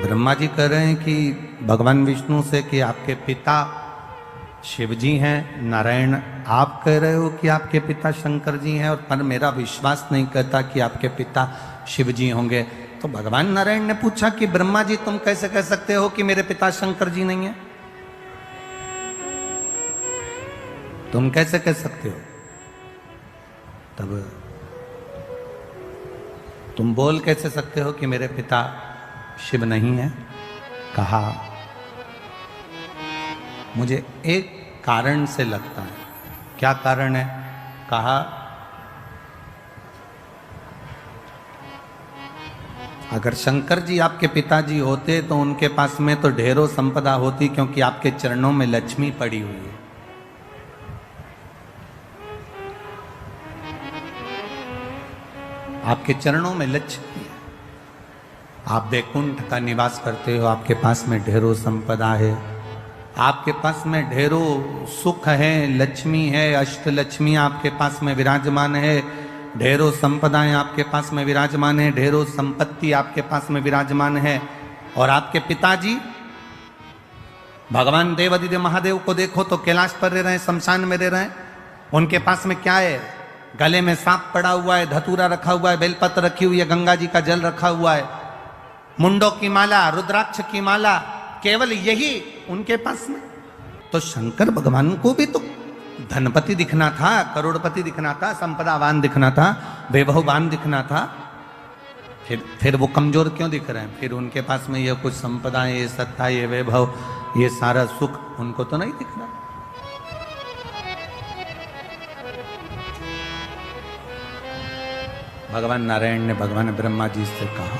ब्रह्मा जी कह रहे हैं कि भगवान विष्णु से कि आपके पिता शिव जी हैं, नारायण आप कह रहे हो कि आपके पिता शंकर जी हैं, और पर मेरा विश्वास नहीं करता कि आपके पिता शिव जी होंगे। तो भगवान नारायण ने पूछा कि ब्रह्मा जी तुम कैसे कह सकते हो कि मेरे पिता शंकर जी नहीं है? तुम कैसे कह सकते हो? तब तुम बोल कैसे सकते हो कि मेरे पिता शिव नहीं है? कहा मुझे एक कारण से लगता है। क्या कारण है? कहा अगर शंकर जी आपके पिताजी होते तो उनके पास में तो ढेरों संपदा होती, क्योंकि आपके चरणों में लक्ष्मी पड़ी हुई है। आपके चरणों में लक्ष्मी है, आप वैकुंठ का निवास करते हो, आपके पास में ढेरों संपदा है, आपके पास में ढेरों सुख है, लक्ष्मी है, अष्ट लक्ष्मी आपके पास में विराजमान है, ढेरों संपदाएं आपके पास में विराजमान है, ढेरों संपत्ति आपके पास में विराजमान है। और आपके पिताजी भगवान देवादिदेव महादेव को देखो तो कैलाश पर रह रहे हैं, शमशान में रह रहे हैं। उनके पास में क्या है? गले में सांप पड़ा हुआ है, धतूरा रखा हुआ है, बेलपत्र रखी हुई है, गंगा जी का जल रखा हुआ है, मुंडों की माला, रुद्राक्ष की माला, केवल यही उनके पास में। तो शंकर भगवान को भी तो धनपति दिखना था, करोड़पति दिखना था, संपदावान दिखना था, वैभववान दिखना था। फिर वो कमजोर क्यों दिख रहे हैं? फिर उनके पास में ये कुछ संपदा, ये सत्ता, ये वैभव, ये सारा सुख उनको तो नहीं दिख रहा। भगवान नारायण ने भगवान ब्रह्मा जी से कहा,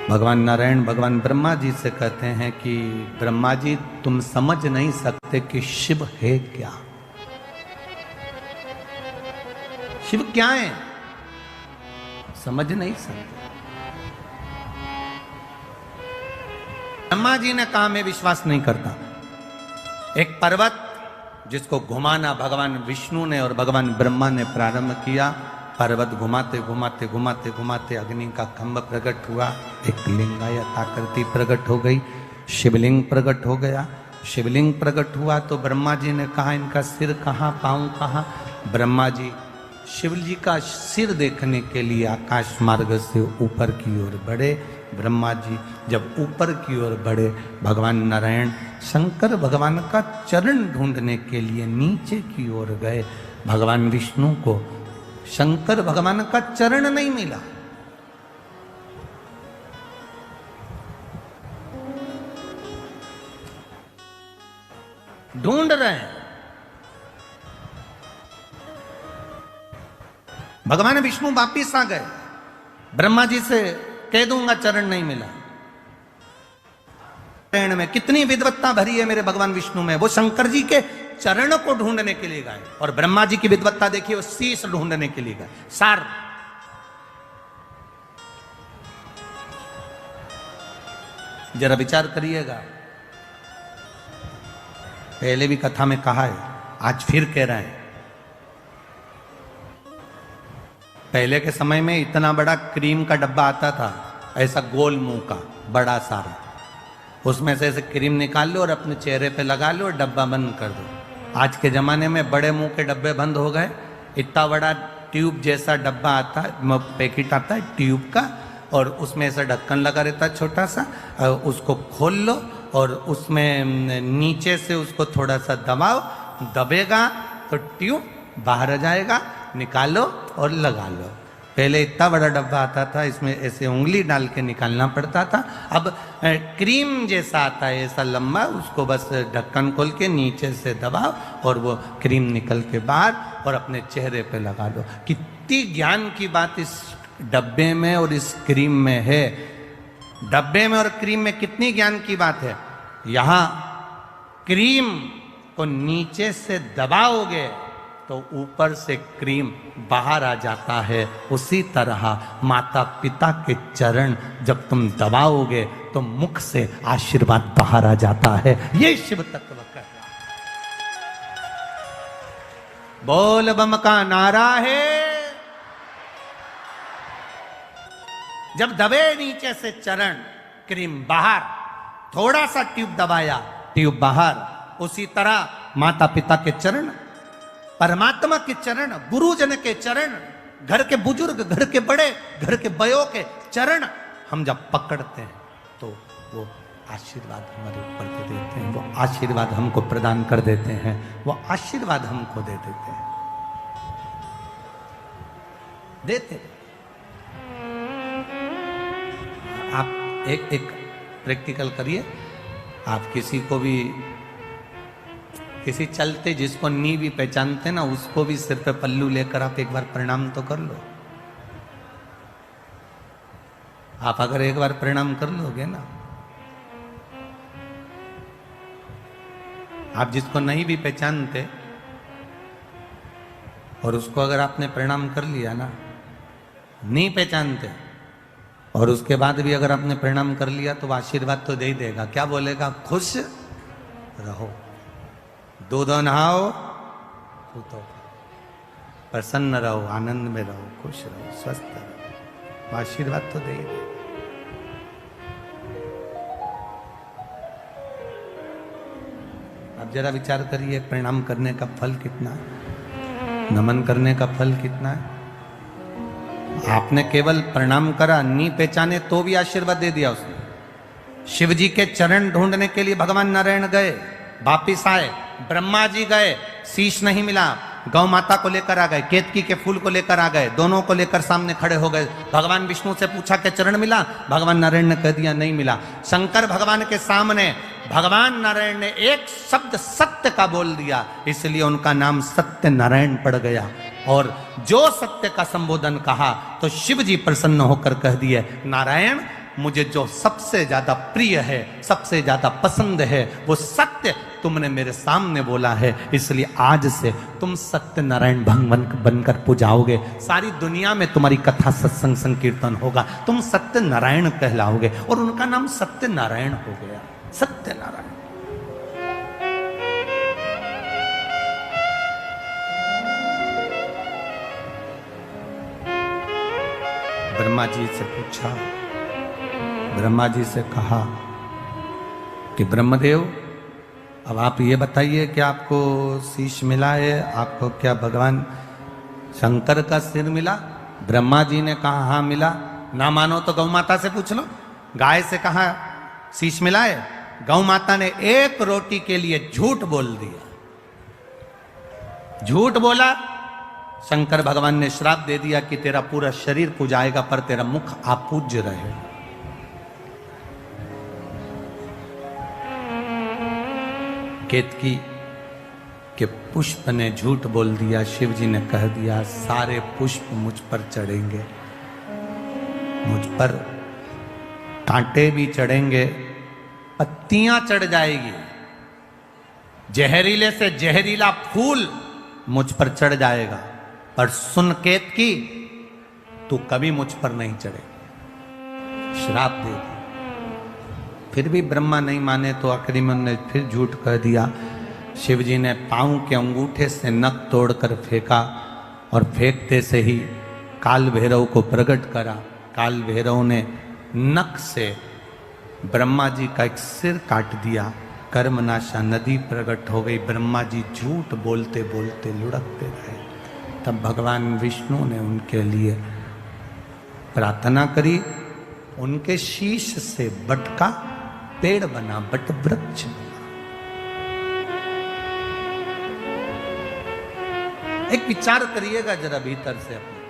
भगवान नारायण भगवान ब्रह्मा जी से कहते हैं कि ब्रह्मा जी तुम समझ नहीं सकते कि शिव है क्या। शिव क्या है समझ नहीं सकते। ब्रह्मा जी ने कहा मैं विश्वास नहीं करता। एक पर्वत जिसको घुमाना भगवान विष्णु ने और भगवान ब्रह्मा ने प्रारंभ किया, पर्वत घुमाते घुमाते घुमाते घुमाते अग्नि का खंभ प्रकट हुआ, एक लिंगायत आकृति प्रकट हो गई, शिवलिंग प्रकट हो गया। शिवलिंग प्रकट हुआ तो ब्रह्मा जी ने कहा इनका सिर कहाँ, पांव कहाँ? ब्रह्मा जी शिव जी का सिर देखने के लिए आकाश मार्ग से ऊपर की ओर बढ़े। ब्रह्मा जी जब ऊपर की ओर बढ़े, भगवान नारायण शंकर भगवान का चरण ढूंढने के लिए नीचे की ओर गए। भगवान विष्णु को शंकर भगवान का चरण नहीं मिला। ढूंढ रहे हैं। भगवान विष्णु वापिस आ गए, ब्रह्मा जी से कह दूंगा चरण नहीं मिला। चरण में कितनी विद्वत्ता भरी है मेरे भगवान विष्णु में। वो शंकर जी के चरण को ढूंढने के लिए गए, और ब्रह्मा जी की विद्वत्ता देखिए, वो शीश ढूंढने के लिए गए। सार जरा विचार करिएगा। पहले भी कथा में कहा है, आज फिर कह रहे हैं। पहले के समय में इतना बड़ा क्रीम का डब्बा आता था, ऐसा गोल मुंह का बड़ा सारा, उसमें से ऐसे क्रीम निकाल लो और अपने चेहरे पे लगा लो और डब्बा बंद कर दो। आज के ज़माने में बड़े मुंह के डब्बे बंद हो गए। इतना बड़ा ट्यूब जैसा डब्बा आता है, पैकेट आता है ट्यूब का, और उसमें ऐसा ढक्कन लगा रहता है छोटा सा, उसको खोल लो और उसमें नीचे से उसको थोड़ा सा दबाओ, दबेगा तो ट्यूब बाहर आ जाएगा, निकालो और लगा लो। पहले इतना बड़ा डब्बा आता था, इसमें ऐसे उंगली डाल के निकालना पड़ता था। अब क्रीम जैसा आता है ऐसा लंबा, उसको बस ढक्कन खोल के नीचे से दबाओ और वो क्रीम निकल के बाहर और अपने चेहरे पे लगा दो। कितनी ज्ञान की बात इस डब्बे में और इस क्रीम में है। डब्बे में और क्रीम में कितनी ज्ञान की बात है। यहाँ क्रीम को नीचे से दबाओगे तो ऊपर से क्रीम बाहर आ जाता है। उसी तरह माता पिता के चरण जब तुम दबाओगे तो मुख से आशीर्वाद बाहर आ जाता है। ये शिव तत्व कर रहा है। बोल बम का नारा है। जब दबे नीचे से चरण क्रीम बाहर, थोड़ा सा ट्यूब दबाया, ट्यूब बाहर। उसी तरह माता पिता के चरण, परमात्मा के चरण, गुरुजन के चरण, घर के बुजुर्ग, घर के बड़े, घर के बयों के चरण हम जब पकड़ते हैं तो वो आशीर्वाद हमारे ऊपर दे देते हैं, वो आशीर्वाद हमको प्रदान कर देते हैं, वो आशीर्वाद हमको दे देते हैं, देते। आप एक प्रैक्टिकल करिए। आप किसी को भी, किसी चलते जिसको नी भी पहचानते ना, उसको भी सिर पे पल्लू लेकर आप एक बार प्रणाम तो कर लो। आप अगर एक बार प्रणाम कर लोगे ना, आप जिसको नहीं भी पहचानते और उसको अगर आपने प्रणाम कर लिया ना, नहीं पहचानते और उसके बाद भी अगर आपने प्रणाम कर लिया तो आशीर्वाद तो दे ही देगा। क्या बोलेगा? खुश रहो, दूध नहाओ, तो प्रसन्न रहो, आनंद में रहो, खुश रहो, स्वस्थ रहो, आशीर्वाद तो दे ही देगा। अब जरा विचार करिए, प्रणाम करने का फल कितना है, नमन करने का फल कितना है। आपने केवल प्रणाम करा, नहीं पहचाने तो भी आशीर्वाद दे दिया उसने। शिव जी के चरण ढूंढने के लिए भगवान नारायण गए, वापिस आए, ब्रह्मा जी गए, शीश नहीं मिला, गौ माता को लेकर आ गए, केतकी के फूल को लेकर आ गए, दोनों को लेकर सामने खड़े हो गए। भगवान विष्णु से पूछा कि चरण मिला? भगवान नारायण ने कह दिया नहीं मिला। शंकर भगवान के सामने भगवान नारायण ने एक शब्द सत्य का बोल दिया, इसलिए उनका नाम सत्य नारायण पड़ गया। और जो सत्य का संबोधन कहा तो शिव जी प्रसन्न होकर कह दिए, नारायण मुझे जो सबसे ज्यादा प्रिय है, सबसे ज्यादा पसंद है, वो सत्य तुमने मेरे सामने बोला है, इसलिए आज से तुम सत्य नारायण भगवान बनकर पूजाओगे। सारी दुनिया में तुम्हारी कथा, सत्संग, संकीर्तन होगा, तुम सत्य नारायण कहलाओगे। और उनका नाम सत्य नारायण हो गया, सत्य नारायण। ब्रह्मा जी से पूछा, ब्रह्मा जी से कहा कि ब्रह्मदेव अब आप ये बताइए कि आपको शीश मिला है, आपको क्या भगवान शंकर का सिर मिला? ब्रह्मा जी ने कहा हाँ मिला। ना मानो तो गौ माता से पूछ लो। गाय से कहा शीश मिला है, गौ माता ने एक रोटी के लिए झूठ बोल दिया, झूठ बोला, शंकर भगवान ने श्राप दे दिया कि तेरा पूरा शरीर पूजाएगा पर तेरा मुख अपूज्य रहेगा। केतकी के पुष्प ने झूठ बोल दिया, शिव जी ने कह दिया सारे पुष्प मुझ पर चढ़ेंगे, मुझ पर कांटे भी चढ़ेंगे, पत्तियां चढ़ जाएगी, जहरीले से जहरीला फूल मुझ पर चढ़ जाएगा, पर सुन केतकी तू कभी मुझ पर नहीं चढ़े। श्राप दे दिया। फिर भी ब्रह्मा नहीं माने तो आखिरी में उन्होंने फिर झूठ कह दिया। शिव जी ने पांव के अंगूठे से नख तोड़कर फेंका और फेंकते से ही काल भैरव को प्रकट करा। काल भैरव ने नख से ब्रह्मा जी का एक सिर काट दिया। कर्मनाशा नदी प्रकट हो गई। ब्रह्मा जी झूठ बोलते बोलते लुढ़कते रहे। तब भगवान विष्णु ने उनके लिए प्रार्थना करी, उनके शीश से बट का पेड़ बना, बट वृक्ष बना। एक विचार करिएगा जरा भीतर से अपने।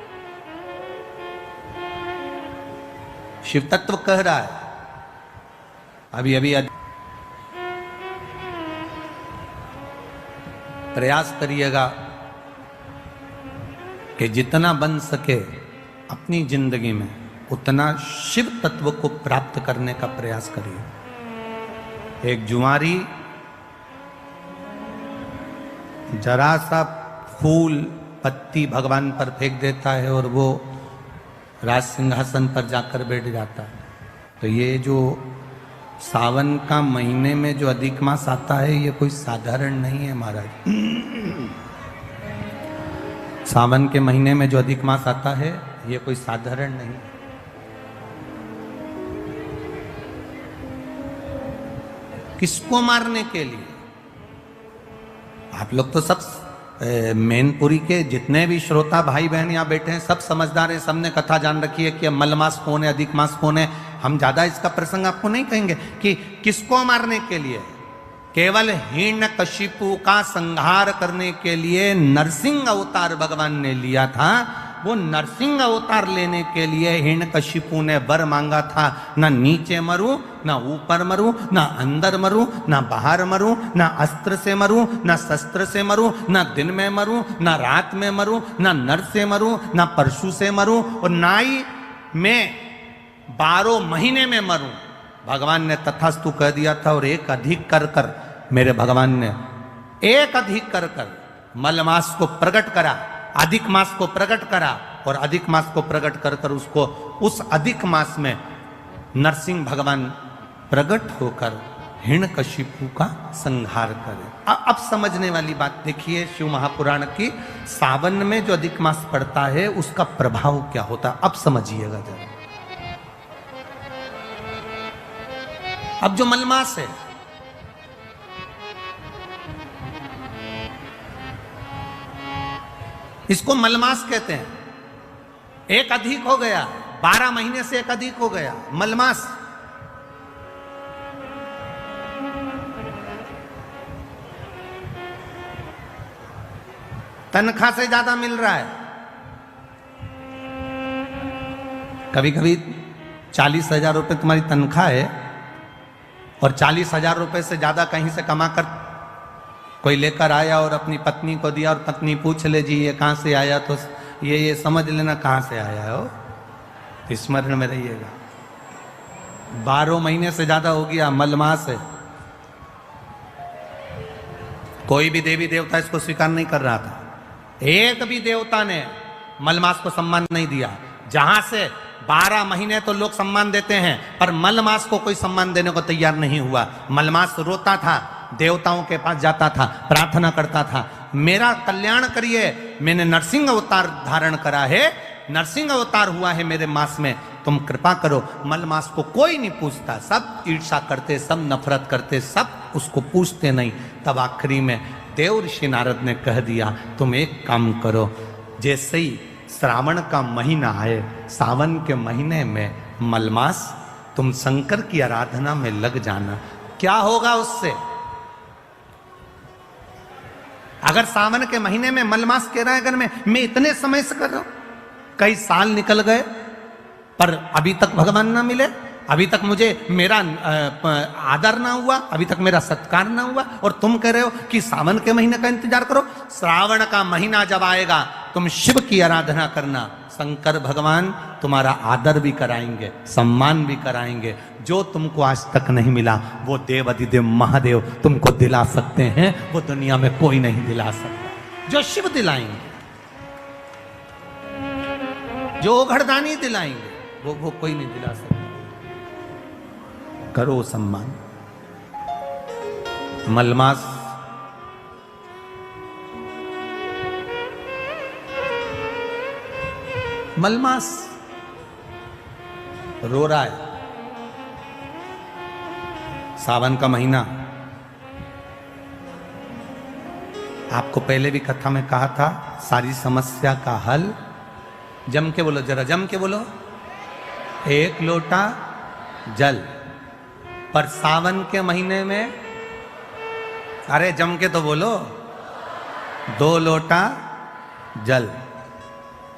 शिव तत्व कह रहा है, अभी अभी प्रयास करिएगा कि जितना बन सके अपनी जिंदगी में उतना शिव तत्व को प्राप्त करने का प्रयास करिए। एक जुआरी जरा सा फूल पत्ती भगवान पर फेंक देता है और वो राज सिंहासन पर जाकर बैठ जाता है। तो ये जो सावन का महीने में जो अधिक मास आता है, ये कोई साधारण नहीं है महाराज। सावन के महीने में जो अधिक मास आता है, ये कोई साधारण नहीं। किसको मारने के लिए? आप लोग तो सब मैनपुरी के जितने भी श्रोता भाई बहन यहाँ बैठे हैं सब समझदार हैं, सबने कथा जान रखी है कि मलमास कौन है, अधिक मास कौन है। हम ज्यादा इसका प्रसंग आपको नहीं कहेंगे कि किसको मारने के लिए। केवल हिरण्यकशिपु का संहार करने के लिए नरसिंह अवतार भगवान ने लिया था। वो नरसिंह अवतार लेने के लिए हिरण्यकशिपु ने वर मांगा था, ना नीचे मरूं, ना ऊपर मरूं, ना अंदर मरूं, ना बाहर मरूं, ना अस्त्र से मरूं, ना शस्त्र से मरूं, ना दिन में मरूं, ना रात में मरूं, ना नर से मरूं, ना परशु से मरूं, और ना ही मैं 12 महीने में मरूं। भगवान ने तथास्तु कह दिया था। और एक अधिक कर कर मेरे भगवान ने एक अधिक कर कर मलमास को प्रकट करा, अधिक मास को प्रकट करा, और अधिक मास को प्रकट कर कर उसको उस अधिक मास में नरसिंह भगवान प्रकट होकर हिरण्यकशिपु का संहार करे। अब समझने वाली बात देखिए, शिव महापुराण की सावन में जो अधिक मास पड़ता है उसका प्रभाव क्या होता है, अब समझिएगा जरा। अब जो मलमास है, इसको मलमास कहते हैं। एक अधिक हो गया, 12 महीने से एक अधिक हो गया मलमास। तनख्वाह से ज्यादा मिल रहा है। कभी कभी 40,000 रुपए तुम्हारी तनख्वाह है और 40,000 रुपए से ज्यादा कहीं से कमा कर कोई लेकर आया और अपनी पत्नी को दिया, और पत्नी पूछ ले जी ये कहां से आया, तो ये समझ लेना कहां से आया हो, तो स्मरण में रहिएगा। 12 महीने से ज्यादा हो गया मलमास है। कोई भी देवी देवता इसको स्वीकार नहीं कर रहा था। एक भी देवता ने मलमास को सम्मान नहीं दिया। जहां से 12 महीने तो लोग सम्मान देते हैं, पर मलमास को कोई सम्मान देने को तैयार नहीं हुआ। मलमास रोता था, देवताओं के पास जाता था, प्रार्थना करता था, मेरा कल्याण करिए, मैंने नरसिंह अवतार धारण करा है, नरसिंह अवतार हुआ है मेरे मास में, तुम कृपा करो। मलमास को कोई नहीं पूछता, सब ईर्ष्या करते, सब नफरत करते, सब उसको पूछते नहीं। तब आखिरी में देव ऋषि नारद ने कह दिया, तुम एक काम करो, जैसे ही श्रावण का महीना आए, सावन के महीने में मलमास, तुम शंकर की आराधना में लग जाना। क्या होगा उससे? अगर सावन के महीने में मलमास कह रहा है, अगर मैं इतने समय से कर रहा हूं, कई साल निकल गए पर अभी तक भगवान ना मिले, अभी तक मुझे मेरा आदर ना हुआ, अभी तक मेरा सत्कार ना हुआ, और तुम कह रहे हो कि सावन के महीने का इंतजार करो। श्रावण का महीना जब आएगा तुम शिव की आराधना करना, शंकर भगवान तुम्हारा आदर भी कराएंगे, सम्मान भी कराएंगे। जो तुमको आज तक नहीं मिला वो देव अधिदेव महादेव तुमको दिला सकते हैं, वो दुनिया में कोई नहीं दिला सकता। जो शिव दिलाएंगे, जो घरदानी दिलाएंगे, वो कोई नहीं दिला सकता। करो सम्मान। मलमास मलमास रो रहा है। सावन का महीना, आपको पहले भी कथा में कहा था, सारी समस्या का हल, जम के बोलो जरा, जम के बोलो, 1 लोटा जल। पर सावन के महीने में, अरे जम के तो बोलो, 2 लोटा जल।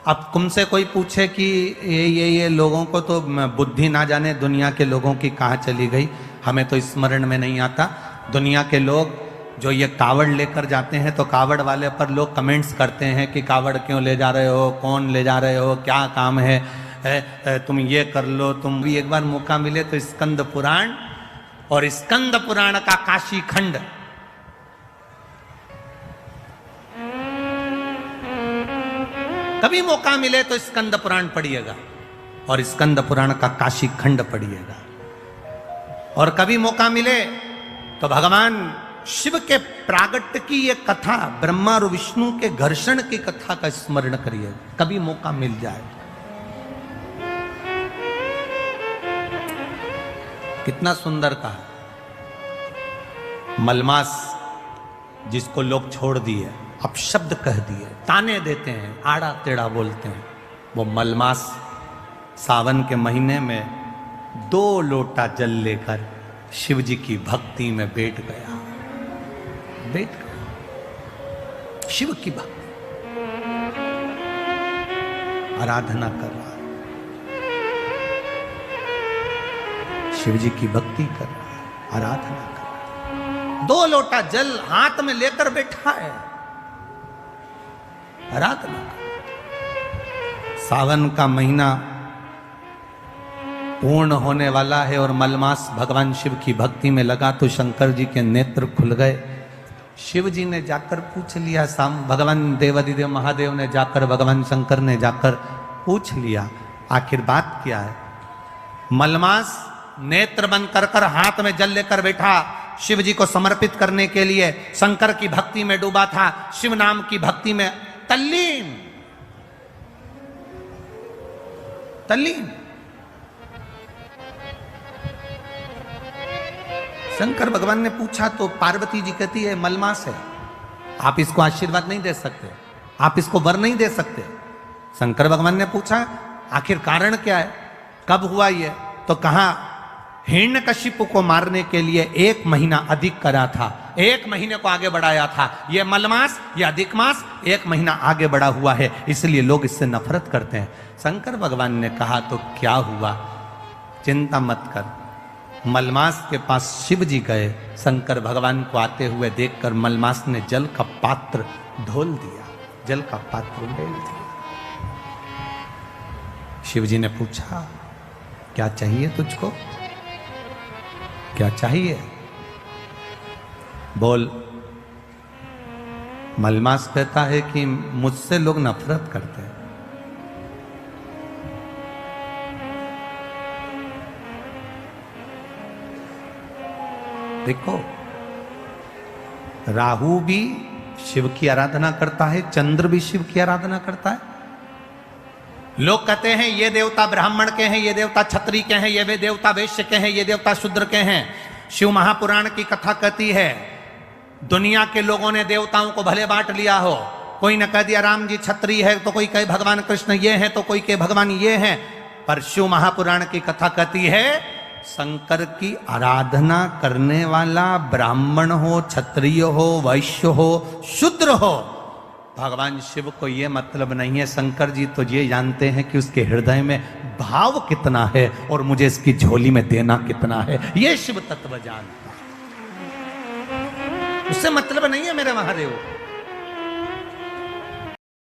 अब तुमसे कोई पूछे कि ये लोगों को तो बुद्धि ना जाने दुनिया के लोगों की कहाँ चली गई, हमें तो स्मरण में नहीं आता। दुनिया के लोग जो ये कावड़ लेकर जाते हैं, तो कावड़ वाले पर लोग कमेंट्स करते हैं कि कावड़ क्यों ले जा रहे हो, कौन ले जा रहे हो, क्या काम है, तुम ये कर लो। तुम भी एक बार मौका मिले तो स्कंद पुराण और स्कंद पुराण का काशी खंड, कभी मौका मिले तो स्कंद पुराण पढ़िएगा और स्कंद पुराण का काशी खंड पढ़िएगा। और कभी मौका मिले तो भगवान शिव के प्रागट्य की ये कथा, ब्रह्मा और विष्णु के घर्षण की कथा का स्मरण करिएगा, कभी मौका मिल जाए। कितना सुंदर कहा। मलमास जिसको लोग छोड़ दिए, अपशब्द कह दिए, ताने देते हैं, आड़ा टेढ़ा बोलते हैं, वो मलमास सावन के महीने में 2 लोटा जल लेकर शिव जी की भक्ति में बैठ गया। शिव की भक्ति, आराधना कर रहा है, शिव जी की भक्ति कर रहा है, आराधना कर रहा है। 2 लोटा जल हाथ में लेकर बैठा है, आराधना कर। सावन का महीना पूर्ण होने वाला है और मलमास भगवान शिव की भक्ति में लगा तो शंकर जी के नेत्र खुल गए। शिव जी ने जाकर पूछ लिया, भगवान देवादिदेव महादेव ने जाकर, भगवान शंकर ने जाकर पूछ लिया, आखिर बात क्या है। मलमास नेत्र बंद कर कर हाथ में जल लेकर बैठा, शिव जी को समर्पित करने के लिए शंकर की भक्ति में डूबा था, शिव नाम की भक्ति में तल्लीन। शंकर भगवान ने पूछा तो पार्वती जी कहती है मलमास है, आप इसको आशीर्वाद नहीं दे सकते, आप इसको वर नहीं दे सकते। शंकर भगवान ने पूछा आखिर कारण क्या है, कब हुआ ये, तो कहा हिरण्यकशिपु को मारने के लिए 1 महीना अधिक करा था, 1 महीने को आगे बढ़ाया था। ये मलमास, ये अधिक मास 1 महीना आगे बढ़ा हुआ है, इसलिए लोग इससे नफरत करते हैं। शंकर भगवान ने कहा तो क्या हुआ, चिंता मत कर। मलमास के पास शिव जी गए, शंकर भगवान को आते हुए देखकर मलमास ने जल का पात्र ढोल दिया, जल का पात्र ढोल दिया। शिव जी ने पूछा क्या चाहिए तुझको, क्या चाहिए, बोल। मलमास कहता है कि मुझसे लोग नफरत करते हैं। देखो, राहु भी शिव की आराधना करता है, चंद्र भी शिव की आराधना करता है। लोग कहते हैं ये देवता ब्राह्मण के हैं, ये देवता क्षत्रिय के हैं, ये देवता वैश्य के हैं, ये देवता शूद्र के हैं। शिव महापुराण की कथा कहती है दुनिया के लोगों ने देवताओं को भले बांट लिया हो, कोई ने कह दिया राम जी क्षत्रिय है, तो कोई कहे भगवान कृष्ण ये हैं, तो कोई कहे भगवान ये हैं। पर शिव महापुराण की कथा कहती है शंकर की आराधना करने वाला ब्राह्मण हो, क्षत्रिय हो, वैश्य हो, शूद्र हो, भगवान शिव को ये मतलब नहीं है। शंकर जी तो ये जानते हैं कि उसके हृदय में भाव कितना है और मुझे इसकी झोली में देना कितना है, ये शिव तत्व जानता है। उससे मतलब नहीं है मेरे महादेव।